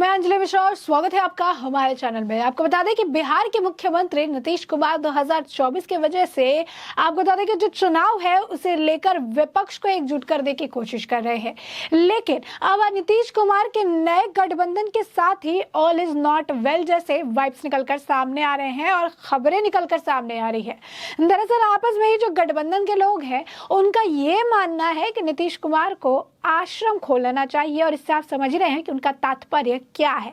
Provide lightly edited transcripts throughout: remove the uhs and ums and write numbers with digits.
मैं अंजलि मिश्रा और स्वागत है आपका हमारे चैनल में। आपको बता दें कि बिहार के मुख्यमंत्री नीतीश कुमार 2024 की वजह से आपको बता दें कि जो चुनाव है उसे लेकर विपक्ष को एकजुट करने की कोशिश कर रहे हैं, लेकिन अब नीतीश कुमार के नए गठबंधन के साथ ही ऑल इज नॉट वेल जैसे वाइब्स निकलकर सामने आ रहे हैं और खबरें निकलकर सामने आ रही है। दरअसल आपस में ही जो गठबंधन के लोग हैं उनका ये मानना है कि नीतीश कुमार को आश्रम खोलना चाहिए और इससे आप समझ रहे हैं कि उनका तात्पर्य क्या है।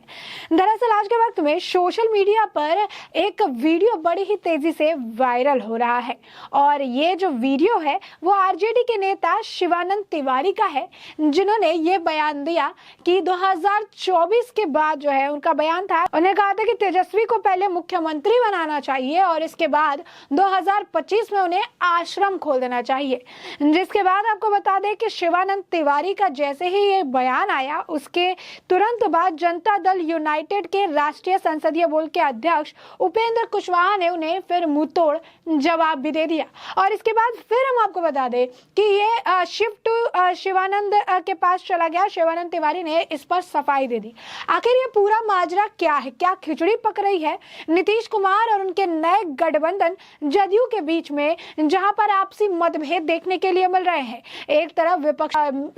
दरअसल आज के वक्त में सोशल मीडिया पर एक वीडियो बड़ी ही तेजी से वायरल हो रहा है और ये जो वीडियो है वो आरजेडी के नेता शिवानंद तिवारी का है, जिन्होंने ये बयान दिया कि 2024 के बाद जो है उनका बयान था, उन्होंने कहा था कि तेजस्वी को पहले मुख्यमंत्री बनाना चाहिए और इसके बाद 2025 में उन्हें आश्रम खोल देना चाहिए। जिसके बाद आपको बता दें कि शिवानंद तिवारी का जैसे ही ये बयान आया उसके तुरंत बाद जनता दल यूनाइटेड के राष्ट्रीय संसदीय बोर्ड के अध्यक्ष उपेंद्र कुशवाहा ने उन्हें फिर मुंहतोड़ जवाब भी दे दिया और इसके बाद फिर हम आपको बता दें कि ये शिफ्ट शिवानंद के पास चला गया। शिवानंद तिवारी ने इस पर सफाई दे दी। आखिर ये पूरा माजरा क्या है, क्या खिचड़ी पक रही है नीतीश कुमार और उनके नए गठबंधन जदयू के बीच में, जहां पर आपसी मतभेद देखने के लिए मिल रहे हैं। एक तरफ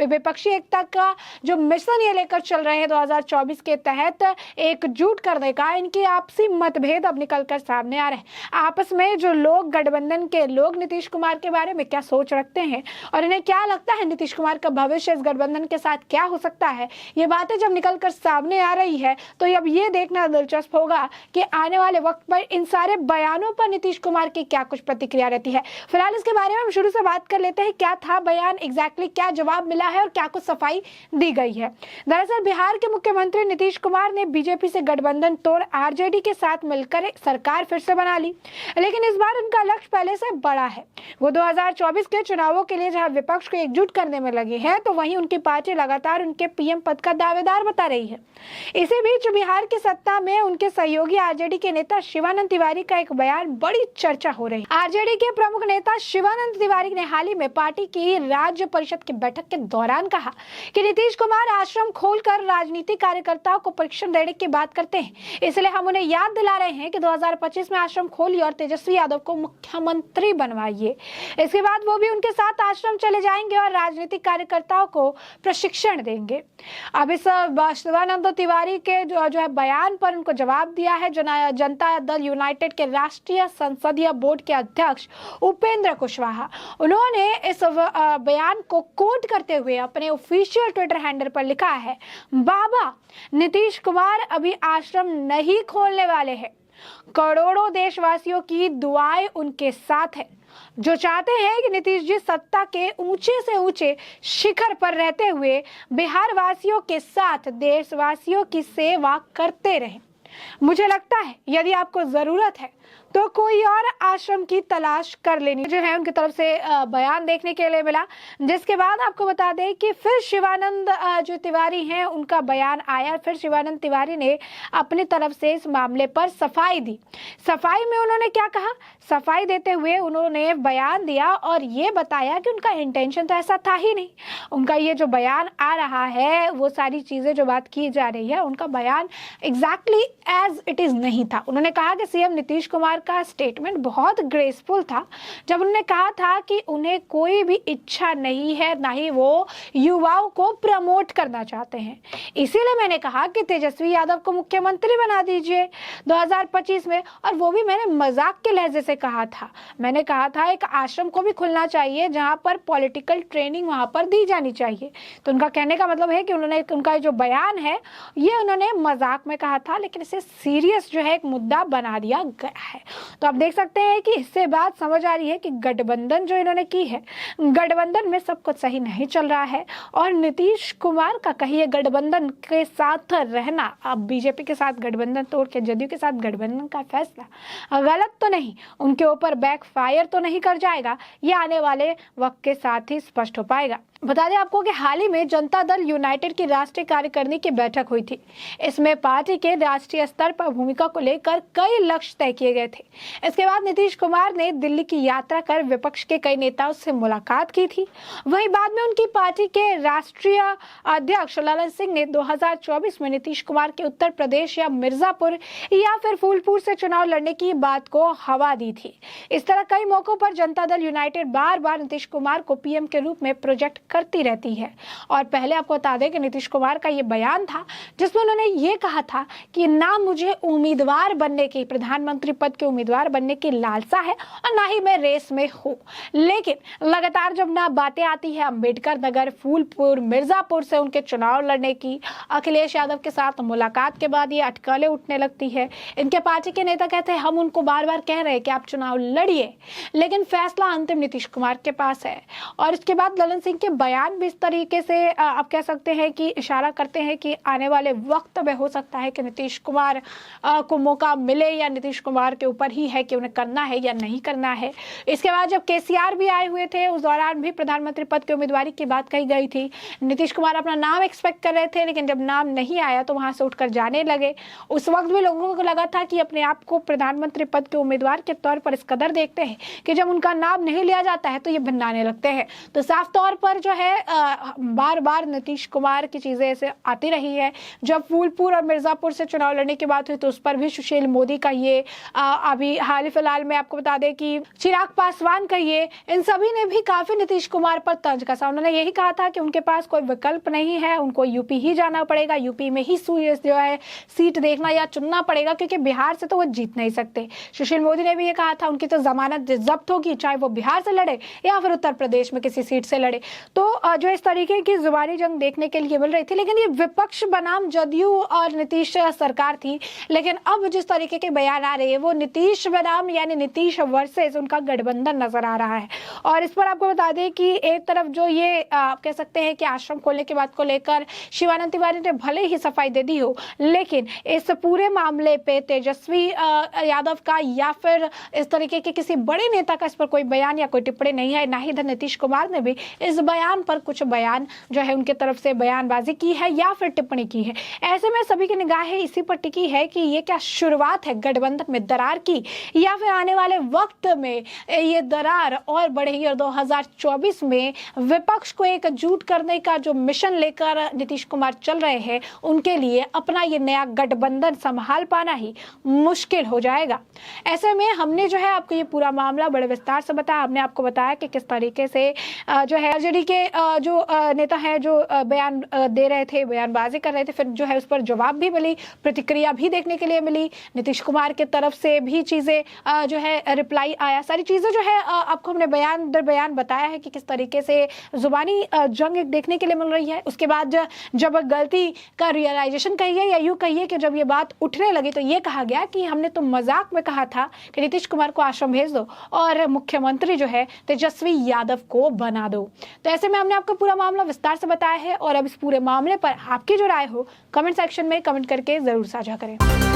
विपक्षी एकता का जो मिशन ये लेकर चल रहे हैं 2024 के तहत एकजुट करने का, इनकी आपसी मतभेद अब निकलकर सामने आ रहे हैं। आपस में जो लोग गठबंधन के लोग नीतीश कुमार के बारे में क्या सोच रखते हैं और इन्हें क्या लगता है नीतीश कुमार का भविष्य इस गठबंधन के साथ क्या हो सकता है, ये बातें जब निकलकर सामने आ रही है तो अब ये देखना दिलचस्प होगा कि आने वाले वक्त पर इन सारे बयानों पर नीतीश कुमार की क्या कुछ प्रतिक्रिया रहती है। फिलहाल इसके बारे में हम शुरू से बात कर लेते हैं, क्या था बयान, एग्जैक्टली क्या जवाब मिला है और क्या कुछ सफाई दी गई है। दरअसल बिहार के मुख्यमंत्री नीतीश कुमार ने बीजेपी से गठबंधन तोड़ आरजेडी के साथ मिलकर एक सरकार फिर से बना ली, लेकिन इस बार उनका लक्ष्य पहले से बड़ा है। वो 2024 के चुनावों के लिए जहां विपक्ष को एकजुट करने में लगे हैं, तो वहीं उनकी पार्टी लगातार उनके पीएम पद का दावेदार बता रही है। इसी बीच बिहार की सत्ता में उनके सहयोगी आरजेडी के नेता शिवानंद तिवारी का एक बयान बड़ी चर्चा हो रही है। आरजेडी के प्रमुख नेता शिवानंद तिवारी ने हाल ही में पार्टी की राज्य परिषद की बैठक के दौरान कहा कि नीतीश कुमार आश्रम खोलकर राजनीतिक कार्यकर्ताओं को प्रशिक्षण देने की बात करते हैं, इसलिए हम उन्हें याद दिला रहे हैं कि 2025 में आश्रम खोलिए और तेजस्वी यादव को मुख्यमंत्री बनवाइए। इसके बाद वो भी उनके साथ आश्रम चले जाएंगे और राजनीतिक कार्यकर्ताओं को प्रशिक्षण देंगे। अब इस शिवानंद तिवारी के जो है बयान पर उनको जवाब दिया है जनता दल यूनाइटेड के राष्ट्रीय संसदीय बोर्ड के अध्यक्ष उपेंद्र कुशवाहा। उन्होंने इस बयान को कोट करते हुए अपने ऑफिशियल ट्विटर हैंडल पर लिखा है, बाबा नीतीश कुमार अभी आश्रम नहीं खोलने वाले हैं, करोड़ों देशवासियों की दुआएं उनके साथ है, जो चाहते हैं कि नीतीश जी सत्ता के ऊंचे से ऊंचे शिखर पर रहते हुए बिहार वासियों के साथ देशवासियों की सेवा करते रहें। मुझे लगता है यदि आपको जरूरत है तो कोई और आश्रम की तलाश कर लेनी जो है। उनकी तरफ से बयान देखने के लिए मिला, जिसके बाद आपको बता दें कि फिर शिवानंद जो तिवारी हैं उनका बयान आया। फिर शिवानंद तिवारी ने अपनी तरफ से इस मामले पर सफाई दी। सफाई में उन्होंने क्या कहा, सफाई देते हुए उन्होंने बयान दिया और ये बताया कि उनका इंटेंशन तो ऐसा था ही नहीं। उनका ये जो बयान आ रहा है, वो सारी चीजें जो बात की जा रही है, उनका बयान एग्जैक्टली एज इट इज नहीं था। उन्होंने कहा कि सीएम नीतीश कुमार का स्टेटमेंट बहुत ग्रेसफुल था, जब उन्होंने कहा था कि उन्हें कोई भी इच्छा नहीं है, ना ही वो युवाओं को प्रमोट करना चाहते हैं। इसीलिए मैंने कहा कि तेजस्वी यादव को मुख्यमंत्री बना दीजिए 2025 में, और वो भी मैंने मजाक के लहजे से कहा था। मैंने कहा था एक आश्रम को भी खुलना चाहिए जहां पर पॉलिटिकल ट्रेनिंग वहां पर दी जानी चाहिए। तो उनका कहने का मतलब है कि उन्होंने उनका जो बयान है ये उन्होंने मजाक में कहा था, लेकिन इसे सीरियस जो है एक मुद्दा बना दिया गया है। तो आप देख सकते हैं कि इससे बात समझ आ रही है कि गठबंधन जो इन्होंने की है, गठबंधन में सब कुछ सही नहीं चल रहा है और नीतीश कुमार का कहीं गठबंधन के साथ रहना, अब बीजेपी के साथ गठबंधन तोड़ के जदयू के साथ गठबंधन का फैसला गलत तो नहीं, उनके ऊपर बैकफायर तो नहीं कर जाएगा, ये आने वाले वक्त के साथ ही स्पष्ट हो पाएगा। बता दें आपको कि हाल ही में जनता दल यूनाइटेड की राष्ट्रीय कार्यकारिणी की बैठक हुई थी। इसमें पार्टी के राष्ट्रीय अंतर्राष्ट्रीय स्तर पर भूमिका को लेकर कई लक्ष्य तय किए गए थे। इसके बाद नीतीश कुमार ने दिल्ली की यात्रा कर विपक्ष के कई नेताओं से मुलाकात की थी। वहीं बाद में उनकी पार्टी के राष्ट्रीय अध्यक्ष ललन सिंह ने 2024 में नीतीश कुमार के उत्तर प्रदेश या मिर्जापुर या फिर फूलपुर से चुनाव लड़ने की बात को हवा दी थी। इस तरह कई मौकों पर जनता दल यूनाइटेड बार बार नीतीश कुमार को पीएम के रूप में प्रोजेक्ट करती रहती है। और पहले आपको बता दें कि नीतीश कुमार का ये बयान था जिसमें उन्होंने ये कहा था कि ना मुझे उम्मीदवार बनने की, प्रधानमंत्री पद के उम्मीदवार बनने की लालसा है और ना ही मैं रेस में हूँ। लेकिन लगातार जब ना बातें आती है अंबेडकर नगर, फूलपुर, मिर्जापुर से उनके चुनाव लड़ने की, अखिलेश यादव के साथ मुलाकात के बाद ये अटकलें उठने लगती है। इनके पार्टी के नेता कहते हैं हम उनको बार बार कह रहे हैं कि आप चुनाव लड़िए, लेकिन फैसला अंतिम नीतीश कुमार के पास है। और इसके बाद ललन सिंह के बयान भी इस तरीके से आप कह सकते हैं कि इशारा करते हैं कि आने वाले वक्त में हो सकता है कि नीतीश कुमार को मौका मिले या नीतीश कुमार के ऊपर ही है कि उन्हें करना है या नहीं करना है। इसके बाद जब केसीआर भी आए हुए थे उस दौरान भी प्रधानमंत्री पद की उम्मीदवारी की बात कही गई थी। नीतीश कुमार अपना नाम एक्सपेक्ट कर रहे थे, लेकिन जब नाम नहीं आया तो वहां से उठकर जाने लगे। उस वक्त भी लोगों को लगा था कि अपने आप को प्रधानमंत्री पद के उम्मीदवार के तौर पर इस कदर देखते हैं कि जब उनका नाम नहीं लिया जाता है तो ये भिन्नाने लगते हैं। तो साफ तौर पर जो है बार बार नीतीश कुमार की चीजें ऐसे आती रही है। जब फूलपुर और मिर्जापुर से चुनाव लड़ने की बात हुई तो उस पर भी सुशील मोदी का ये अभी हाल फिलहाल में आपको बता दें कि चिराग पासवान का ये, इन सभी ने भी काफी नीतीश कुमार पर तंज कसा। उन्होंने यही कहा था कि उनके पास कोई विकल्प नहीं है, उनको यूपी ही जाना पड़ेगा, यूपी में ही जो है सीट देखना या चुनना पड़ेगा, क्योंकि बिहार से तो वो जीत नहीं सकते। सुशील मोदी ने भी ये कहा था उनकी तो जमानत जब्त होगी, चाहे वो बिहार से लड़े या फिर उत्तर प्रदेश में किसी सीट से लड़े। तो जो इस तरीके की जुबानी जंग देखने के लिए मिल रही थी, लेकिन ये विपक्ष बनाम जदयू और नीतीश सरकार थी। लेकिन अब जिस तरीके के बयान आ रहे हैं वो नीतीश बनाम यानी नीतीश वर्सेस उनका गठबंधन नजर आ रहा है। और इस पर आपको बता दें कि एक तरफ जो ये आप कह सकते हैं कि आश्रम खोलने की बात को लेकर शिवानंद तिवारी ने भले ही सफाई दे दी हो, लेकिन इस पूरे मामले पे तेजस्वी यादव का या फिर इस तरीके के किसी बड़े नेता का इस पर कोई बयान या कोई टिप्पणी नहीं है। ना ही इधर नीतीश कुमार ने भी इस बयान पर कुछ बयान जो है उनके तरफ से बयानबाजी की है या फिर टिप्पणी की है। ऐसे में सभी की निगाहें इसी पर टिकी है कि ये क्या शुरुआत है गठबंधन में दरार की, या फिर आने वाले वक्त में ये दरार और बढ़ेगी और 2024 में विपक्ष को एकजुट करने का जो मिशन लेकर नीतीश कुमार चल रहे हैं उनके लिए अपना ये नया गठबंधन संभाल पाना ही मुश्किल हो जाएगा। ऐसे में हमने जो है आपको ये पूरा मामला बड़े विस्तार से बताया। हमने आपको बताया कि किस तरीके से जो है आरजेडी के जो नेता है जो बयान दे रहे थे, बयानबाजी कर रहे थे, फिर जो है उस पर जवाब भी मिली, प्रतिक्रिया भी देखने के लिए मिली, नीतीश कुमार के तरफ से भी चीजें जो है रिप्लाई आया। सारी चीजें जो है आपको हमने बयान दर बयान बताया है कि किस तरीके से जुबानी जंग देखने के लिए मिल रही है। उसके बाद जब गलती का रियलाइजेशन कहिए या यूं कहिए कि जब ये बात उठने लगी तो ये कहा गया कि हमने तो मजाक में कहा था कि नीतीश कुमार को आश्रम भेज दो और मुख्यमंत्री जो है तेजस्वी यादव को बना दो। तो ऐसे में हमने आपको पूरा मामला विस्तार से बताया है और अब इस पूरे मामले पर आपकी जो राय हो कमेंट सेक्शन में कमेंट करके जरूर साझा करें।